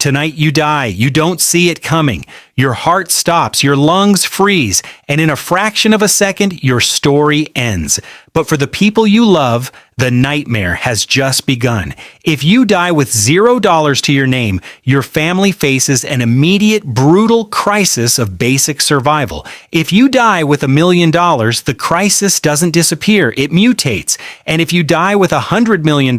Tonight you die. You don't see it coming. Your heart stops, your lungs freeze, and in a fraction of a second, your story ends. But for the people you love, the nightmare has just begun. If you die with $0 to your name, your family faces an immediate, brutal crisis of basic survival. If you die with $1 million, the crisis doesn't disappear, it mutates. And if you die with $100 million,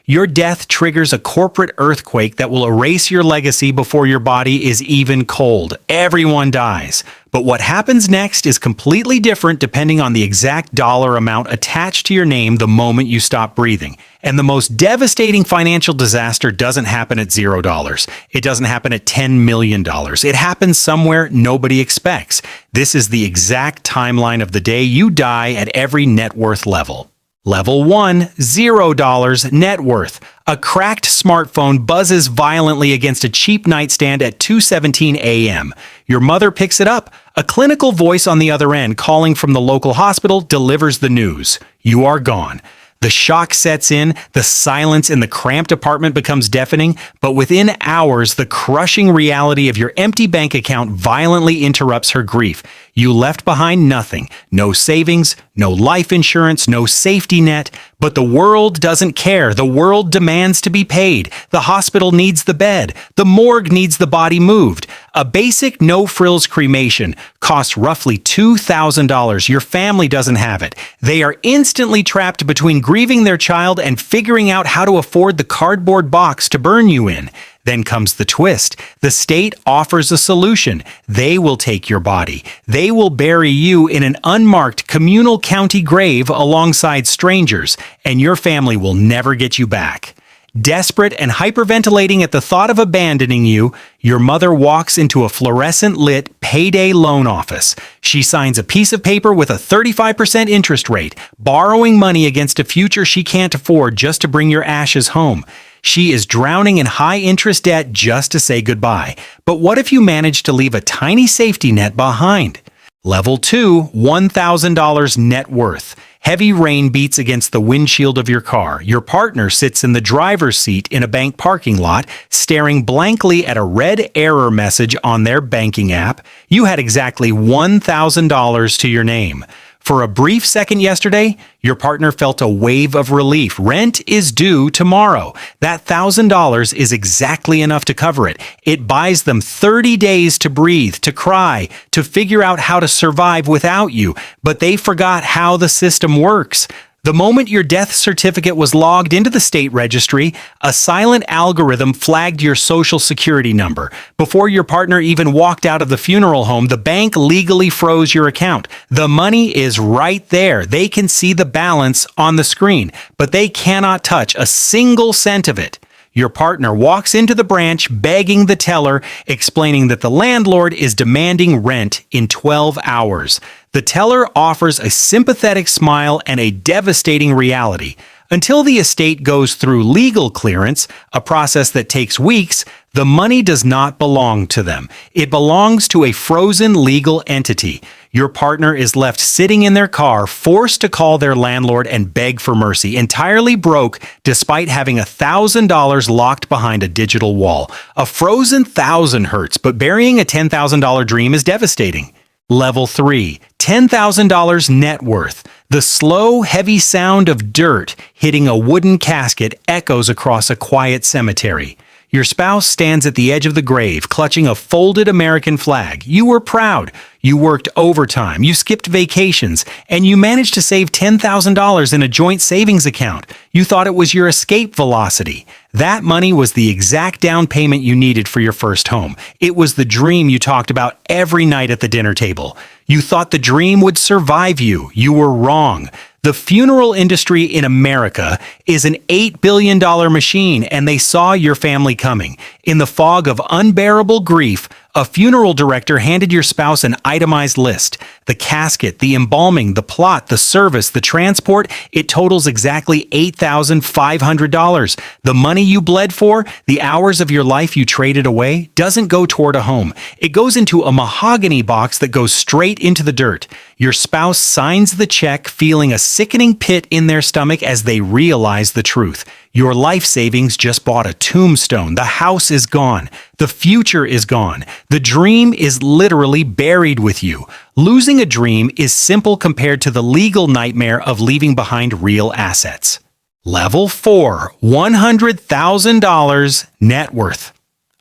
your death triggers a corporate earthquake that will erase your legacy before your body is even cold. Everyone dies. But what happens next is completely different depending on the exact dollar amount attached to your name the moment you stop breathing. And the most devastating financial disaster doesn't happen at $0. It doesn't happen at $10 million. It happens somewhere nobody expects. This is the exact timeline of the day you die at every net worth level. Level 1, $0 net worth. A cracked smartphone buzzes violently against a cheap nightstand at 2:17 a.m. Your mother picks it up. A clinical voice on the other end calling from the local hospital delivers the news. You are gone. The shock sets in, the silence in the cramped apartment becomes deafening, but within hours, the crushing reality of your empty bank account violently interrupts her grief. You left behind nothing, no savings, no life insurance, no safety net, but the world doesn't care. The world demands to be paid. The hospital needs the bed. The morgue needs the body moved. A basic no-frills cremation costs roughly $2,000. Your family doesn't have it. They are instantly trapped between grieving their child and figuring out how to afford the cardboard box to burn you in. Then comes the twist. The state offers a solution. They will take your body. They will bury you in an unmarked communal county grave alongside strangers, and your family will never get you back. Desperate and hyperventilating at the thought of abandoning you, your mother walks into a fluorescent-lit payday loan office. She signs a piece of paper with a 35% interest rate, borrowing money against a future she can't afford just to bring your ashes home. She is drowning in high-interest debt just to say goodbye. But what if you manage to leave a tiny safety net behind? Level 2, $1,000 net worth. Heavy rain beats against the windshield of your car. Your partner sits in the driver's seat in a bank parking lot, staring blankly at a red error message on their banking app. You had exactly $1,000 to your name. For a brief second yesterday, your partner felt a wave of relief. Rent is due tomorrow. That $1,000 is exactly enough to cover it. It buys them 30 days to breathe, to cry, to figure out how to survive without you. But they forgot how the system works. The moment your death certificate was logged into the state registry, a silent algorithm flagged your social security number. Before your partner even walked out of the funeral home, the bank legally froze your account. The money is right there. They can see the balance on the screen, but they cannot touch a single cent of it. Your partner walks into the branch begging the teller, explaining that the landlord is demanding rent in 12 hours. The teller offers a sympathetic smile and a devastating reality. Until the estate goes through legal clearance, a process that takes weeks, the money does not belong to them. It belongs to a frozen legal entity. Your partner is left sitting in their car, forced to call their landlord and beg for mercy, entirely broke despite having $1,000 locked behind a digital wall. A frozen $1,000 hurts, but burying a $10,000 dream is devastating. Level 3, $10,000 net worth. The slow, heavy sound of dirt hitting a wooden casket echoes across a quiet cemetery. Your spouse stands at the edge of the grave, clutching a folded American flag. You were proud. You worked overtime. You skipped vacations. And you managed to save $10,000 in a joint savings account. You thought it was your escape velocity. That money was the exact down payment you needed for your first home. It was the dream you talked about every night at the dinner table. You thought the dream would survive you. You were wrong. The funeral industry in America is an $8 billion machine, and they saw your family coming. In the fog of unbearable grief, A funeral director handed your spouse an itemized list. The casket, the embalming, the plot, the service, the transport, it totals exactly $8,500. The money you bled for, the hours of your life you traded away, doesn't go toward a home. It goes into a mahogany box that goes straight into the dirt. Your spouse signs the check, feeling a sickening pit in their stomach as they realize the truth. Your life savings just bought a tombstone. The house is gone. The future is gone. The dream is literally buried with you. Losing a dream is simple compared to the legal nightmare of leaving behind real assets. Level 4, $100,000 net worth.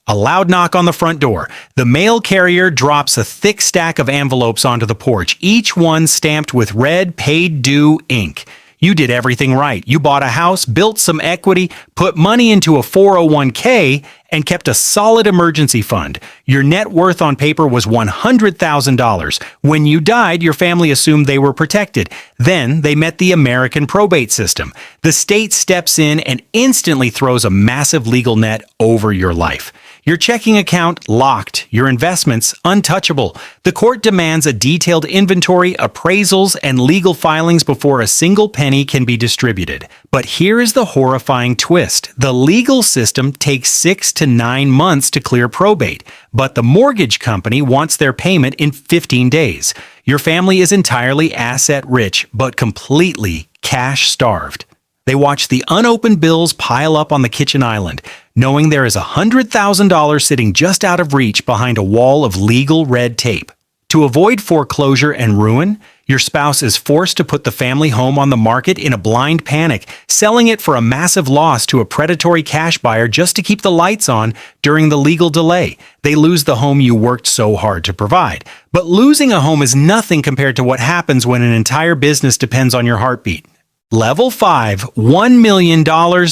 A loud knock on the front door. The mail carrier drops a thick stack of envelopes onto the porch, each one stamped with red paid due ink. You did everything right. You bought a house, built some equity, put money into a 401k, and kept a solid emergency fund. Your net worth on paper was $100,000. When you died, your family assumed they were protected. Then they met the American probate system. The state steps in and instantly throws a massive legal net over your life. Your checking account locked, your investments untouchable. The court demands a detailed inventory, appraisals, and legal filings before a single penny can be distributed. But here is the horrifying twist. The legal system takes 6 to 9 months to clear probate, but the mortgage company wants their payment in 15 days. Your family is entirely asset-rich, but completely cash-starved. They watch the unopened bills pile up on the kitchen island, knowing there is $100,000 sitting just out of reach behind a wall of legal red tape. To avoid foreclosure and ruin, your spouse is forced to put the family home on the market in a blind panic, selling it for a massive loss to a predatory cash buyer just to keep the lights on during the legal delay. They lose the home you worked so hard to provide. But losing a home is nothing compared to what happens when an entire business depends on your heartbeat. Level 5, $1 million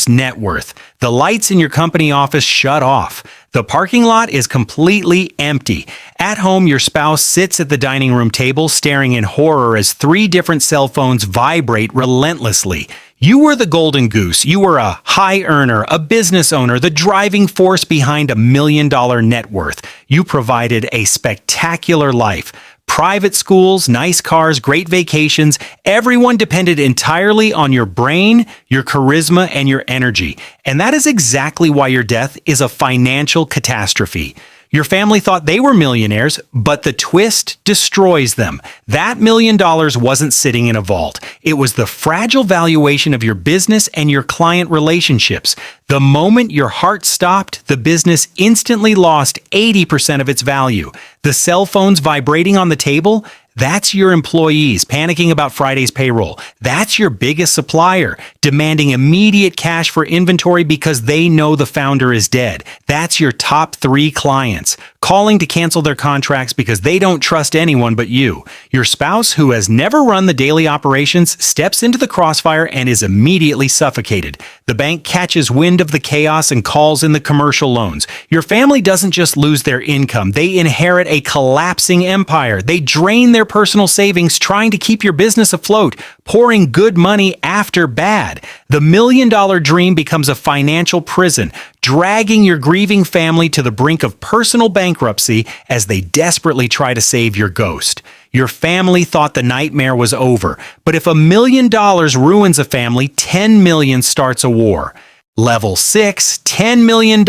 net worth. The lights in your company office shut off. The parking lot is completely empty. At home, your spouse sits at the dining room table staring in horror as 3 different cell phones vibrate relentlessly. You were the golden goose. You were a high earner, a business owner, the driving force behind $1 million net worth. You provided a spectacular life. Private schools, nice cars, great vacations, everyone depended entirely on your brain, your charisma, and your energy. And that is exactly why your death is a financial catastrophe. Your family thought they were millionaires, but the twist destroys them. That $1 million wasn't sitting in a vault. It was the fragile valuation of your business and your client relationships. The moment your heart stopped, the business instantly lost 80% of its value. The cell phones vibrating on the table, that's your employees panicking about Friday's payroll. That's your biggest supplier demanding immediate cash for inventory because they know the founder is dead. That's your top 3 clients calling to cancel their contracts because they don't trust anyone but you. Your spouse, who has never run the daily operations, steps into the crossfire and is immediately suffocated. The bank catches wind of the chaos and calls in the commercial loans. Your family doesn't just lose their income, they inherit a collapsing empire. They drain their personal savings trying to keep your business afloat, pouring good money after bad. The $1 million dream becomes a financial prison, dragging your grieving family to the brink of personal bankruptcy as they desperately try to save your ghost. Your family thought the nightmare was over, but if $1 million ruins a family, $10 million starts a war. Level 6, $10 million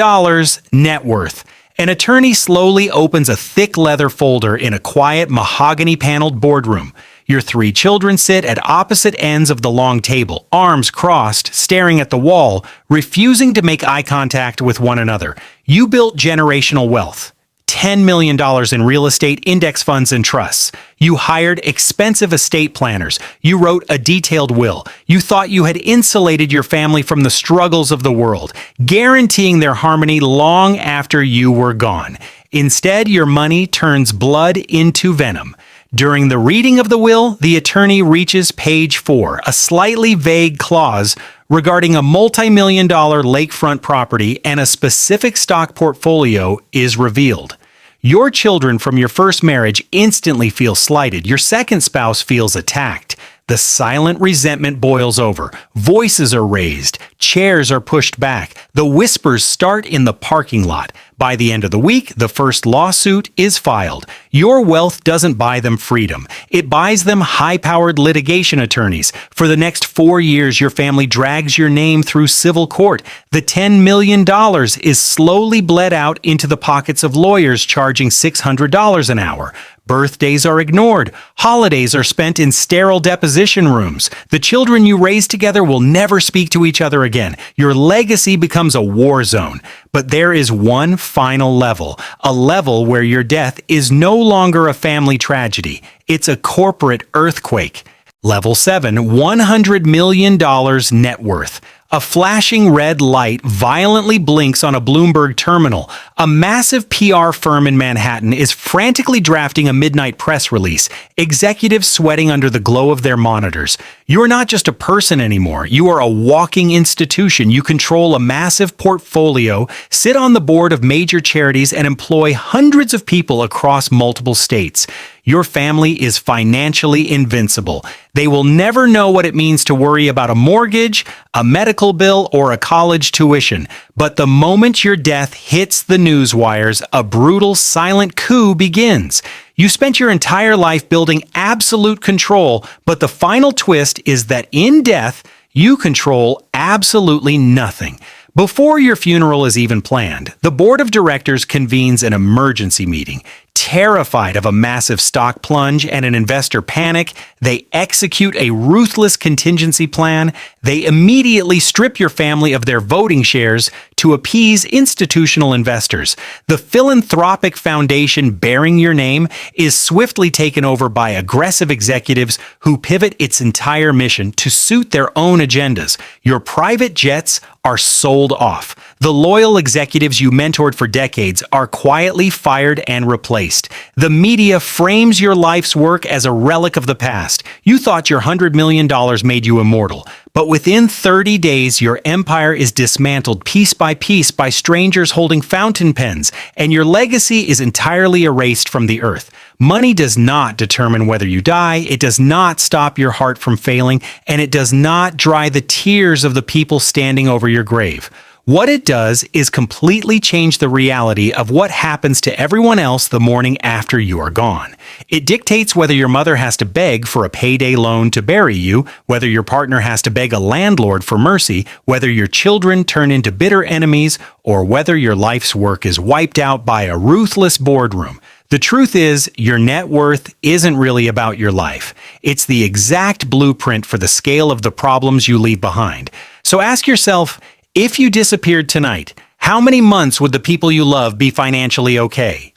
net worth. An attorney slowly opens a thick leather folder in a quiet mahogany-paneled boardroom. Your 3 children sit at opposite ends of the long table, arms crossed, staring at the wall, refusing to make eye contact with one another. You built generational wealth. $10 million in real estate, index funds, and trusts. You hired expensive estate planners. You wrote a detailed will. You thought you had insulated your family from the struggles of the world, guaranteeing their harmony long after you were gone. Instead, your money turns blood into venom. During the reading of the will, the attorney reaches page 4, a slightly vague clause regarding a multi-million-dollar lakefront property and a specific stock portfolio is revealed. Your children from your first marriage instantly feel slighted. Your second spouse feels attacked. The silent resentment boils over. Voices are raised. Chairs are pushed back. The whispers start in the parking lot. By the end of the week, the first lawsuit is filed. Your wealth doesn't buy them freedom. It buys them high-powered litigation attorneys. For the next 4 years, your family drags your name through civil court. The $10 million is slowly bled out into the pockets of lawyers charging $600 an hour. Birthdays are ignored. Holidays are spent in sterile deposition rooms. The children you raise together will never speak to each other again. Your legacy becomes a war zone. But there is one final level, a level where your death is no longer a family tragedy. It's a corporate earthquake. Level 7, $100 million net worth. A flashing red light violently blinks on a Bloomberg terminal. A massive PR firm in Manhattan is frantically drafting a midnight press release, executives sweating under the glow of their monitors. You're not just a person anymore. You are a walking institution. You control a massive portfolio, sit on the board of major charities, and employ hundreds of people across multiple states. Your family is financially invincible. They will never know what it means to worry about a mortgage, a medical bill, or a college tuition. But the moment your death hits the news wires, a brutal, silent coup begins. You spent your entire life building absolute control, but the final twist is that in death, you control absolutely nothing. Before your funeral is even planned, the board of directors convenes an emergency meeting. Terrified of a massive stock plunge and an investor panic, they execute a ruthless contingency plan. They immediately strip your family of their voting shares to appease institutional investors. The philanthropic foundation bearing your name is swiftly taken over by aggressive executives who pivot its entire mission to suit their own agendas. Your private jets are sold off. The loyal executives you mentored for decades are quietly fired and replaced. The media frames your life's work as a relic of the past. You thought your $100 million made you immortal. But within 30 days, your empire is dismantled piece by strangers holding fountain pens, and your legacy is entirely erased from the earth. Money does not determine whether you die, it does not stop your heart from failing, and it does not dry the tears of the people standing over your grave. What it does is completely change the reality of what happens to everyone else the morning after you are gone. It dictates whether your mother has to beg for a payday loan to bury you, whether your partner has to beg a landlord for mercy, whether your children turn into bitter enemies, or whether your life's work is wiped out by a ruthless boardroom. The truth is, your net worth isn't really about your life. It's the exact blueprint for the scale of the problems you leave behind. So ask yourself, if you disappeared tonight, how many months would the people you love be financially okay?